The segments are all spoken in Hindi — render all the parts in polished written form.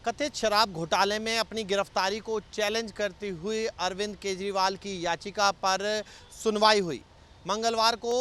कथित शराब घोटाले में अपनी गिरफ्तारी को चैलेंज करती हुई अरविंद केजरीवाल की याचिका पर सुनवाई हुई। मंगलवार को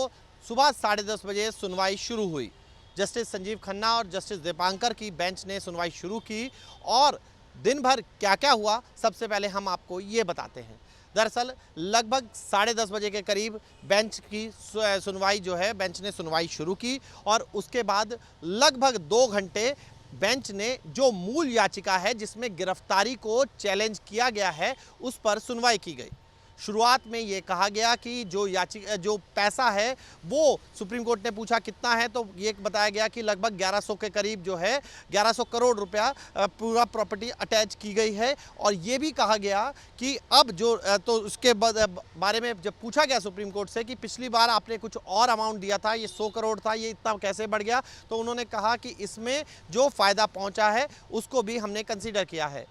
सुबह 10:30 बजे सुनवाई शुरू हुई। जस्टिस संजीव खन्ना और जस्टिस दीपांकर की बेंच ने सुनवाई शुरू की और दिन भर क्या क्या हुआ, सबसे पहले हम आपको ये बताते हैं। दरअसल लगभग 10:30 बजे के करीब बेंच की सुनवाई जो है, बेंच ने सुनवाई शुरू की और उसके बाद लगभग 2 घंटे बेंच ने जो मूल याचिका है जिसमें गिरफ्तारी को चैलेंज किया गया है, उस पर सुनवाई की गई। शुरुआत में ये कहा गया कि जो पैसा है वो सुप्रीम कोर्ट ने पूछा कितना है, तो ये बताया गया कि लगभग 1100 के करीब जो है 1100 करोड़ रुपया पूरा प्रॉपर्टी अटैच की गई है। और ये भी कहा गया कि अब जो तो उसके बारे में जब पूछा गया सुप्रीम कोर्ट से कि पिछली बार आपने कुछ और अमाउंट दिया था, ये 100 करोड़ था, ये इतना कैसे बढ़ गया, तो उन्होंने कहा कि इसमें जो फ़ायदा पहुंचा है उसको भी हमने कंसीडर किया है।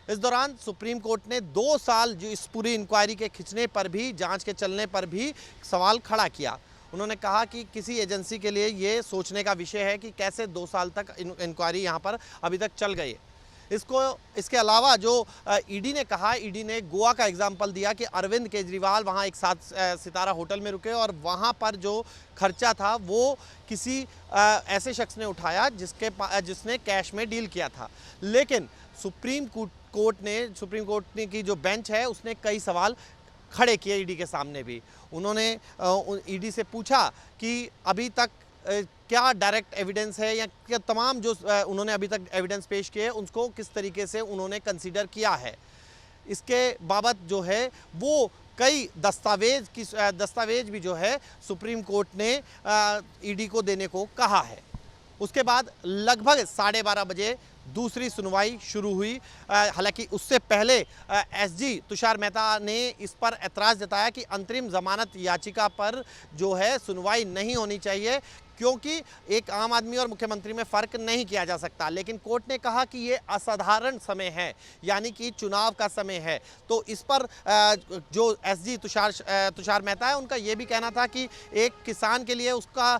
इस दौरान सुप्रीम कोर्ट ने 2 साल जो इस पूरी इंक्वायरी के खिंचने पर भी, जांच के चलने पर भी सवाल खड़ा किया। उन्होंने कहा कि किसी एजेंसी के लिए ये सोचने का विषय है कि कैसे 2 साल तक इंक्वायरी यहाँ पर अभी तक चल गई है। इसके अलावा जो ईडी ने कहा, ईडी ने गोवा का एग्जाम्पल दिया कि अरविंद केजरीवाल वहाँ एक 7 सितारा होटल में रुके और वहाँ पर जो खर्चा था वो किसी ऐसे शख्स ने उठाया जिसने कैश में डील किया था। लेकिन सुप्रीम कोर्ट की जो बेंच है उसने कई सवाल खड़े किए ईडी के सामने भी। उन्होंने ईडी से पूछा कि अभी तक क्या डायरेक्ट एविडेंस है या क्या तमाम जो उन्होंने अभी तक एविडेंस पेश किए उनको किस तरीके से उन्होंने कंसीडर किया है। इसके बाबत जो है वो कई दस्तावेज भी जो है सुप्रीम कोर्ट ने ईडी को देने को कहा है। उसके बाद लगभग 12:30 बजे दूसरी सुनवाई शुरू हुई। हालांकि उससे पहले एसजी तुषार मेहता ने इस पर ऐतराज़ जताया कि अंतरिम जमानत याचिका पर जो है सुनवाई नहीं होनी चाहिए, क्योंकि एक आम आदमी और मुख्यमंत्री में फ़र्क नहीं किया जा सकता। लेकिन कोर्ट ने कहा कि ये असाधारण समय है, यानी कि चुनाव का समय है। तो इस पर जो एसजी तुषार मेहता है, उनका ये भी कहना था कि एक किसान के लिए उसका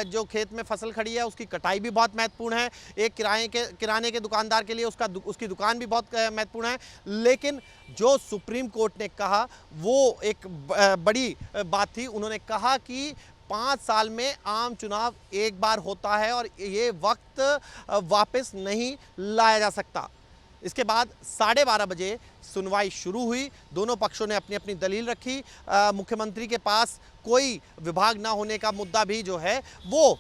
जो खेत में फसल खड़ी है उसकी कटाई भी बहुत महत्वपूर्ण है। एक किराने के दुकानदार के लिए उसकी दुकान भी बहुत महत्वपूर्ण है। लेकिन जो सुप्रीम कोर्ट ने कहा वो एक बड़ी बात थी। उन्होंने कहा कि 5 साल में आम चुनाव एक बार होता है और ये वक्त वापस नहीं लाया जा सकता। इसके बाद 12:30 बजे सुनवाई शुरू हुई। दोनों पक्षों ने अपनी अपनी दलील रखी। मुख्यमंत्री के पास कोई विभाग ना होने का मुद्दा भी जो है वो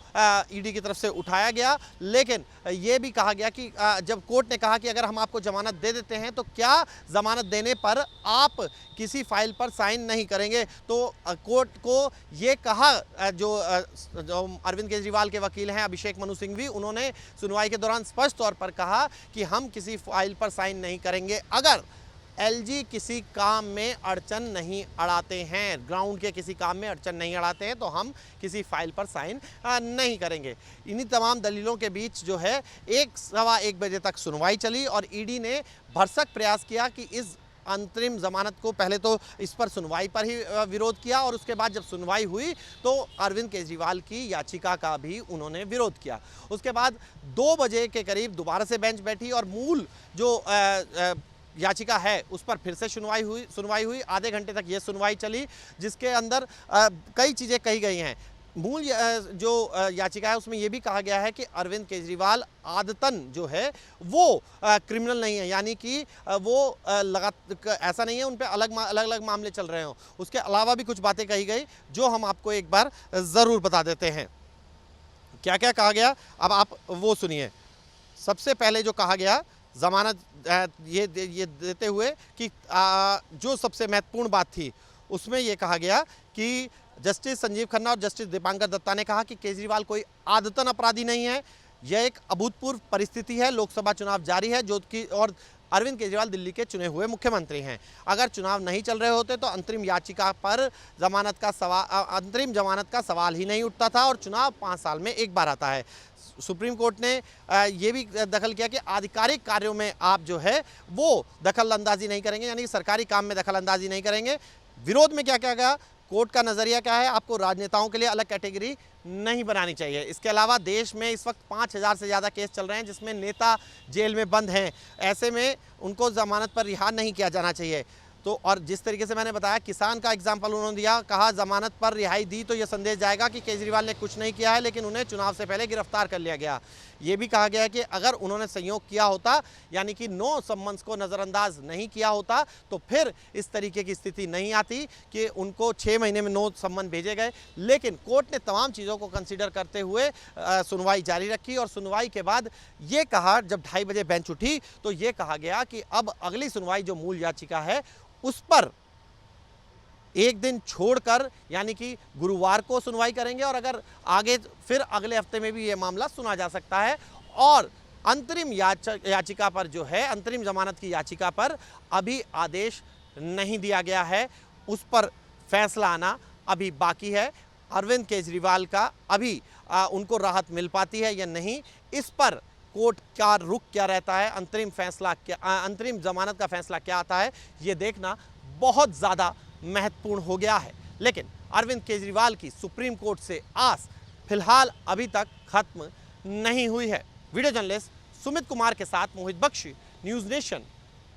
ईडी की तरफ से उठाया गया। लेकिन ये भी कहा गया कि जब कोर्ट ने कहा कि अगर हम आपको जमानत दे देते हैं तो क्या जमानत देने पर आप किसी फाइल पर साइन नहीं करेंगे, तो कोर्ट को ये कहा जो अरविंद केजरीवाल के वकील हैं अभिषेक मनु सिंघवी, उन्होंने सुनवाई के दौरान स्पष्ट तौर पर कहा कि हम किसी फाइल पर साइन नहीं करेंगे अगर एलजी किसी काम में अड़चन नहीं अड़ाते हैं, ग्राउंड के किसी काम में अड़चन नहीं अड़ाते हैं, तो हम किसी फाइल पर साइन नहीं करेंगे। इन्हीं तमाम दलीलों के बीच जो है 1-1:15 बजे तक सुनवाई चली और ईडी ने भरसक प्रयास किया कि इस अंतरिम जमानत को, पहले तो इस पर सुनवाई पर ही विरोध किया और उसके बाद जब सुनवाई हुई तो अरविंद केजरीवाल की याचिका का भी उन्होंने विरोध किया। उसके बाद 2 बजे के करीब दोबारा से बेंच बैठी और मूल जो याचिका है उस पर फिर से सुनवाई हुई। आधे घंटे तक ये सुनवाई चली, जिसके अंदर कई चीज़ें कही गई हैं। मूल जो याचिका है उसमें यह भी कहा गया है कि अरविंद केजरीवाल आदतन जो है वो क्रिमिनल नहीं है, यानी कि वो ऐसा नहीं है उन पे अलग मामले चल रहे हों। उसके अलावा भी कुछ बातें कही गई जो हम आपको एक बार ज़रूर बता देते हैं। क्या क्या कहा गया अब आप वो सुनिए। सबसे पहले जो कहा गया ज़मानत ये देते हुए कि जो सबसे महत्वपूर्ण बात थी उसमें ये कहा गया कि जस्टिस संजीव खन्ना और जस्टिस दीपांकर दत्ता ने कहा कि केजरीवाल कोई आदतन अपराधी नहीं है, यह एक अभूतपूर्व परिस्थिति है। लोकसभा चुनाव जारी है और अरविंद केजरीवाल दिल्ली के चुने हुए मुख्यमंत्री हैं। अगर चुनाव नहीं चल रहे होते तो अंतरिम जमानत का सवाल ही नहीं उठता था और चुनाव 5 साल में एक बार आता है। सुप्रीम कोर्ट ने ये भी दखल किया कि आधिकारिक कार्यों में आप जो है वो दखल अंदाजी नहीं करेंगे, यानी कि सरकारी काम में दखल अंदाजी नहीं करेंगे। विरोध में क्या क्या गया कोर्ट का नज़रिया क्या है, आपको राजनेताओं के लिए अलग कैटेगरी नहीं बनानी चाहिए। इसके अलावा देश में इस वक्त 5,000 से ज़्यादा केस चल रहे हैं जिसमें नेता जेल में बंद हैं। ऐसे में उनको ज़मानत पर रिहा नहीं किया जाना चाहिए। तो और जिस तरीके से मैंने बताया, किसान का एग्जाम्पल उन्होंने दिया, कहा ज़मानत पर रिहाई दी तो यह संदेश जाएगा कि केजरीवाल ने कुछ नहीं किया है, लेकिन उन्हें चुनाव से पहले गिरफ्तार कर लिया गया। ये भी कहा गया है कि अगर उन्होंने संयोग किया होता, यानी कि नो सम्मन्स को नज़रअंदाज नहीं किया होता, तो फिर इस तरीके की स्थिति नहीं आती कि उनको 6 महीने में नो सम्मन भेजे गए। लेकिन कोर्ट ने तमाम चीज़ों को कंसिडर करते हुए सुनवाई जारी रखी और सुनवाई के बाद ये कहा, जब 2:30 बजे बेंच उठी तो ये कहा गया कि अब अगली सुनवाई जो मूल याचिका है उस पर एक दिन छोड़कर, यानी कि गुरुवार को सुनवाई करेंगे और अगर आगे फिर अगले हफ्ते में भी ये मामला सुना जा सकता है। और अंतरिम याचिका पर जो है, अंतरिम जमानत की याचिका पर अभी आदेश नहीं दिया गया है, उस पर फैसला आना अभी बाकी है। अरविंद केजरीवाल का अभी उनको राहत मिल पाती है या नहीं, इस पर कोर्ट का रुख क्या रहता है, अंतरिम फैसला क्या, अंतरिम जमानत का फैसला क्या आता है, ये देखना बहुत ज़्यादा महत्वपूर्ण हो गया है। लेकिन अरविंद केजरीवाल की सुप्रीम कोर्ट से आस फिलहाल अभी तक खत्म नहीं हुई है। वीडियो जर्नलिस्ट सुमित कुमार के साथ मोहित बख्शी, न्यूज़ नेशन,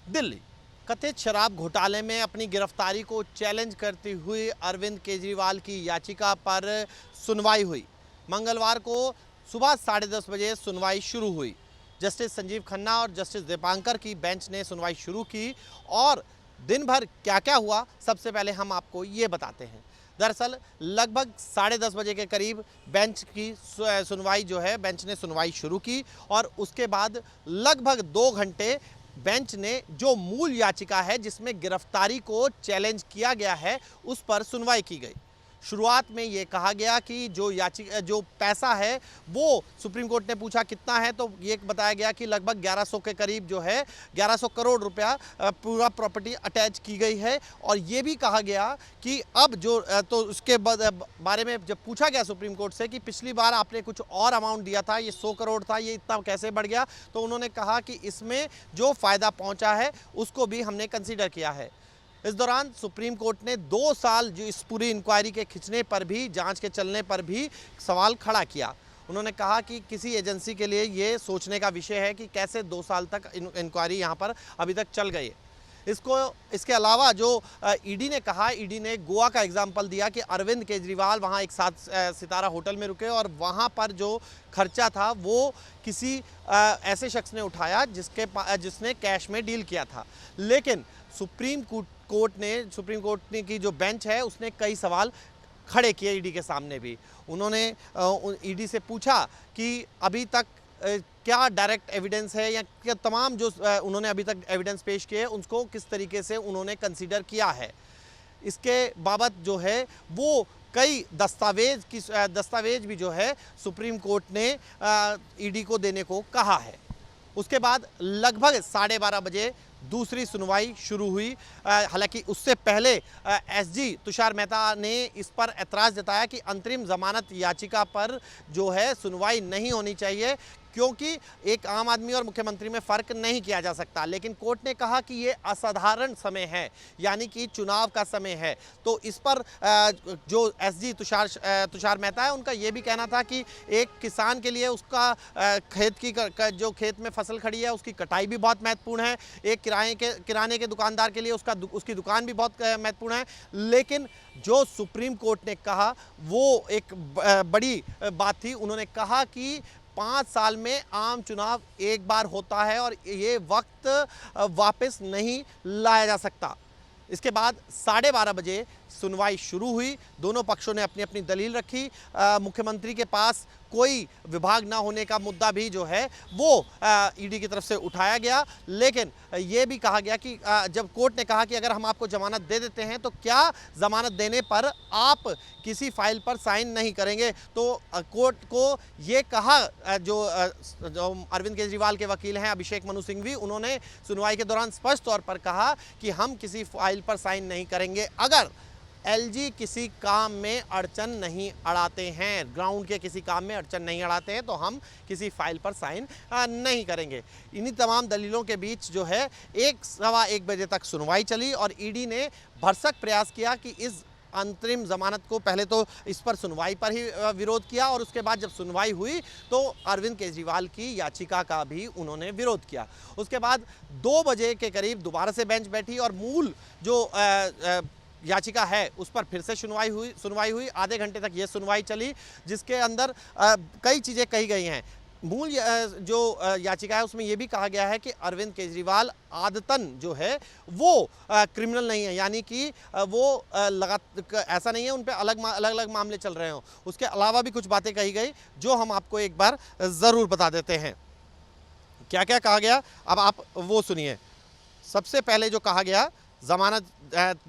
दिल्ली। कथित शराब घोटाले में अपनी गिरफ्तारी को चैलेंज करती हुई अरविंद केजरीवाल की याचिका पर सुनवाई हुई। मंगलवार को सुबह 10:30 बजे सुनवाई शुरू हुई। जस्टिस संजीव खन्ना और जस्टिस दीपांकर की बेंच ने सुनवाई शुरू की और दिन भर क्या क्या हुआ, सबसे पहले हम आपको ये बताते हैं। दरअसल लगभग 10:30 बजे के करीब बेंच की सुनवाई जो है, बेंच ने सुनवाई शुरू की और उसके बाद लगभग 2 घंटे बेंच ने जो मूल याचिका है जिसमें गिरफ्तारी को चैलेंज किया गया है, उस पर सुनवाई की गई। शुरुआत में ये कहा गया कि जो पैसा है वो सुप्रीम कोर्ट ने पूछा कितना है, तो ये बताया गया कि लगभग 1100 के करीब जो है, 1100 करोड़ रुपया पूरा प्रॉपर्टी अटैच की गई है। और ये भी कहा गया कि अब जो तो उसके बारे में जब पूछा गया सुप्रीम कोर्ट से कि पिछली बार आपने कुछ और अमाउंट दिया था, ये 100 करोड़ था, ये इतना कैसे बढ़ गया, तो उन्होंने कहा कि इसमें जो फ़ायदा पहुँचा है उसको भी हमने कंसिडर किया है। इस दौरान सुप्रीम कोर्ट ने 2 साल जो इस पूरी इंक्वायरी के खिंचने पर भी, जांच के चलने पर भी सवाल खड़ा किया। उन्होंने कहा कि किसी एजेंसी के लिए ये सोचने का विषय है कि कैसे 2 साल तक इंक्वायरी यहाँ पर अभी तक चल गई है। इसके अलावा जो ईडी ने कहा, ईडी ने गोवा का एग्जाम्पल दिया कि अरविंद केजरीवाल वहाँ एक 7 सितारा होटल में रुके और वहाँ पर जो खर्चा था वो किसी ऐसे शख्स ने उठाया जिसने कैश में डील किया था। लेकिन सुप्रीम कोर्ट ने की जो बेंच है उसने कई सवाल खड़े किए ईडी के सामने भी। उन्होंने ईडी से पूछा कि अभी तक क्या डायरेक्ट एविडेंस है या क्या तमाम जो उन्होंने अभी तक एविडेंस पेश किए उसको किस तरीके से उन्होंने कंसीडर किया है। इसके बाबत जो है वो कई दस्तावेज भी जो है सुप्रीम कोर्ट ने ईडी को देने को कहा है। उसके बाद लगभग 12:30 बजे दूसरी सुनवाई शुरू हुई। हालांकि उससे पहले एसजी तुषार मेहता ने इस पर ऐतराज़ जताया कि अंतरिम जमानत याचिका पर जो है सुनवाई नहीं होनी चाहिए, क्योंकि एक आम आदमी और मुख्यमंत्री में फ़र्क नहीं किया जा सकता। लेकिन कोर्ट ने कहा कि ये असाधारण समय है, यानी कि चुनाव का समय है। तो इस पर जो एसजी तुषार मेहता है, उनका ये भी कहना था कि एक किसान के लिए उसका जो खेत में फसल खड़ी है उसकी कटाई भी बहुत महत्वपूर्ण है। एक किराने के दुकानदार के लिए उसकी दुकान भी बहुत महत्वपूर्ण है। लेकिन जो सुप्रीम कोर्ट ने कहा वो एक बड़ी बात थी। उन्होंने कहा कि 5 साल में आम चुनाव एक बार होता है और ये वक्त वापस नहीं लाया जा सकता। इसके बाद 12:30 बजे सुनवाई शुरू हुई। दोनों पक्षों ने अपनी अपनी दलील रखी। मुख्यमंत्री के पास कोई विभाग ना होने का मुद्दा भी जो है वो ईडी की तरफ से उठाया गया। लेकिन ये भी कहा गया कि जब कोर्ट ने कहा कि अगर हम आपको जमानत दे देते हैं तो क्या जमानत देने पर आप किसी फाइल पर साइन नहीं करेंगे, तो कोर्ट को ये कहा जो अरविंद केजरीवाल के वकील हैं अभिषेक मनु सिंघवी, उन्होंने सुनवाई के दौरान स्पष्ट तौर पर कहा कि हम किसी फाइल पर साइन नहीं करेंगे अगर एलजी किसी काम में अड़चन नहीं अड़ाते हैं, ग्राउंड के किसी काम में अड़चन नहीं अड़ाते हैं, तो हम किसी फाइल पर साइन नहीं करेंगे। इन्हीं तमाम दलीलों के बीच जो है 1 सवा 1 बजे तक सुनवाई चली और ईडी ने भरसक प्रयास किया कि इस अंतरिम जमानत को पहले तो इस पर सुनवाई पर ही विरोध किया और उसके बाद जब सुनवाई हुई तो अरविंद केजरीवाल की याचिका का भी उन्होंने विरोध किया। उसके बाद 2 बजे के करीब दोबारा से बेंच बैठी और मूल जो याचिका है उस पर फिर से सुनवाई हुई। आधे घंटे तक ये सुनवाई चली, जिसके अंदर कई चीज़ें कही गई हैं। मूल जो याचिका है उसमें यह भी कहा गया है कि अरविंद केजरीवाल आदतन जो है वो क्रिमिनल नहीं है, यानी कि वो ऐसा नहीं है उन पे अलग अलग मामले चल रहे हों। उसके अलावा भी कुछ बातें कही गई जो हम आपको एक बार ज़रूर बता देते हैं। क्या क्या कहा गया अब आप वो सुनिए। सबसे पहले जो कहा गया जमानत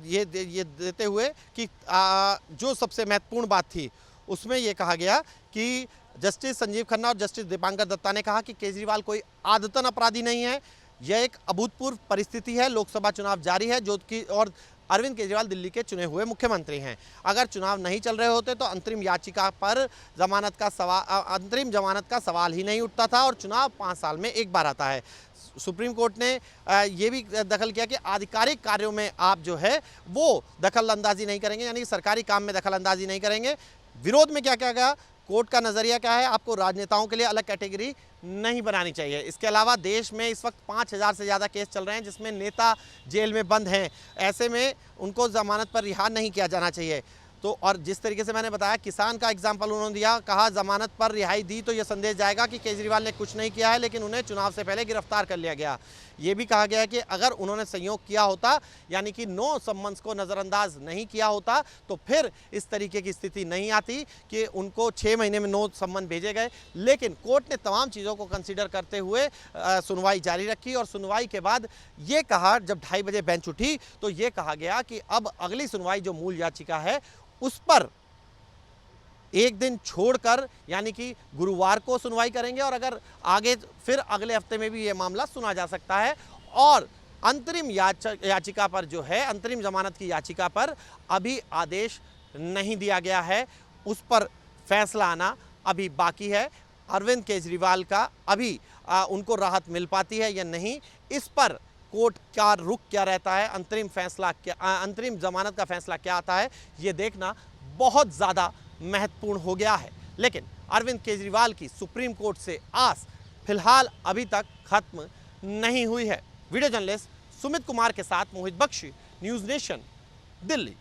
ये देते हुए कि जो सबसे महत्वपूर्ण बात थी उसमें ये कहा गया कि जस्टिस संजीव खन्ना और जस्टिस दीपांकर दत्ता ने कहा कि केजरीवाल कोई आदतन अपराधी नहीं है, यह एक अभूतपूर्व परिस्थिति है। लोकसभा चुनाव जारी है जो कि और अरविंद केजरीवाल दिल्ली के चुने हुए मुख्यमंत्री हैं। अगर चुनाव नहीं चल रहे होते तो अंतरिम जमानत का सवाल ही नहीं उठता था और चुनाव 5 साल में एक बार आता है। सुप्रीम कोर्ट ने ये भी दखल किया कि आधिकारिक कार्यों में आप जो है वो दखल अंदाजी नहीं करेंगे, यानी सरकारी काम में दखल अंदाजी नहीं करेंगे। विरोध में क्या क्या गया, कोर्ट का नज़रिया क्या है, आपको राजनेताओं के लिए अलग कैटेगरी नहीं बनानी चाहिए। इसके अलावा देश में इस वक्त 5000 से ज़्यादा केस चल रहे हैं जिसमें नेता जेल में बंद हैं, ऐसे में उनको ज़मानत पर रिहा नहीं किया जाना चाहिए। तो और जिस तरीके से मैंने बताया किसान का एग्जाम्पल उन्होंने दिया, कहा जमानत पर रिहाई दी तो यह संदेश जाएगा कि केजरीवाल ने कुछ नहीं किया है, लेकिन उन्हें चुनाव से पहले गिरफ्तार कर लिया गया। ये भी कहा गया है कि अगर उन्होंने संयोग किया होता, यानी कि नो सम्मन्स को नज़रअंदाज नहीं किया होता, तो फिर इस तरीके की स्थिति नहीं आती कि उनको 6 महीने में नो सम्मन भेजे गए। लेकिन कोर्ट ने तमाम चीज़ों को कंसिडर करते हुए सुनवाई जारी रखी और सुनवाई के बाद ये कहा, जब 2:30 बजे बेंच उठी तो ये कहा गया कि अब अगली सुनवाई जो मूल याचिका है उस पर एक दिन छोड़कर, यानी कि गुरुवार को सुनवाई करेंगे और अगर आगे फिर अगले हफ्ते में भी ये मामला सुना जा सकता है। और अंतरिम याचिका पर जो है, अंतरिम जमानत की याचिका पर अभी आदेश नहीं दिया गया है, उस पर फैसला आना अभी बाकी है। अरविंद केजरीवाल का अभी उनको राहत मिल पाती है या नहीं, इस पर कोर्ट का रुख क्या रहता है, अंतरिम जमानत का फैसला क्या आता है, ये देखना बहुत ज़्यादा महत्वपूर्ण हो गया है। लेकिन अरविंद केजरीवाल की सुप्रीम कोर्ट से आस फिलहाल अभी तक खत्म नहीं हुई है। वीडियो जर्नलिस्ट सुमित कुमार के साथ मोहित बख्शी, न्यूज़ नेशन, दिल्ली।